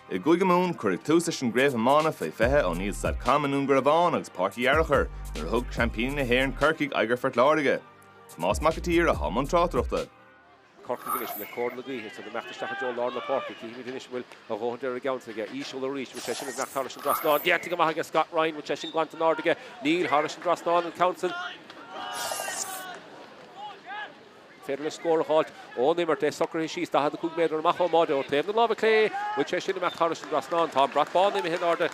I Guigamún chuir túsas an Chraobh Iomána Fé fethe ó níos sad camanún Gurabán agus Port Láirge nar thug champion na héir an Corcaigh idir Port Láirge. Más macatír a haman trátrachta. Corcaigh is le cord le gí so the mechtach Joe Lord na Porky he finish will a road there again to get each will reach which is nach Harrison Drosnan the to go Scott Ryan which is going to Nord again Neil Harrison Drosnan and Council Federal score halt on him or soccer she's that had the cook made or Macho Mod or Tave the Lava Clay which is in Harrison Drosnan Tom Brackball him in order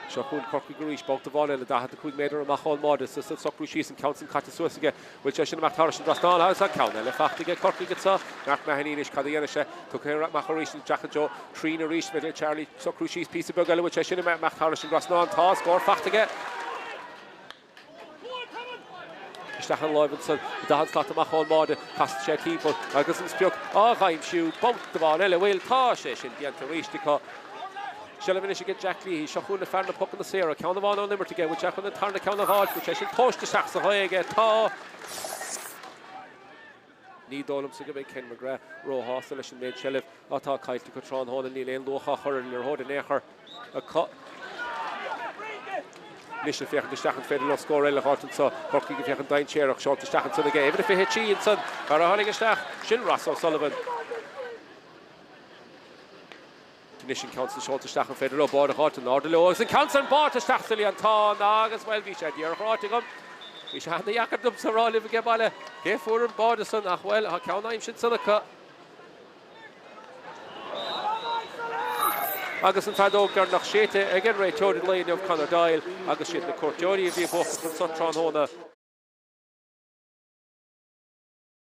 Shakun Corcaigh reach both the ball and that had the quick made or Mahon Mod so soccer she's and Council cut to Swiss again which is in Harrison Drosnan has that count and fact to get Corcaigh gets off Mark Mahanish Cadienisha took here at Maharish and Jack and Joe Trina reached middle Charlie soccer she's piece of burger which is in Harrison Drosnan toss score fact to get Stachan Levinson, the dance got to Mahon Mod, past the keeper, agus and Spiuk, I'm shoe, bumped the ball, Ella will, toss it, in the end to reach the cut. Shelvin is get Jack Lee, shot the fan, the puck in the Sierra, count the ball on limber to get, which Jack on the turn the count of hard, which I should push the sacks of high again, ta. Ní dólam sa go Ken McGrath, Ro Hostel, and made Shelf, Ata Kite to Catron, Hon and Neil, Locha, Hurl, and your Hod and Echer, a cut. Nisha Fiach the Stachan Federal score Ella Horton so Corcaigh Fiach and Dine Chair short the Stachan so the game even if he hit Chi and son Cara Holling Stach Shin Ross O'Sullivan Nishin Council short the Stachan Federal board Horton Ordalogs and Council bought the Stachsili and Ton as well we said you're Hortingham we should have the Yakadum Sarah live again by the for and board the son as well how count I'm shit son a Agus an tadó gar nach séte again Ray Tony Lane of Conor Doyle agus shit the court Jody the both from Sutron Hona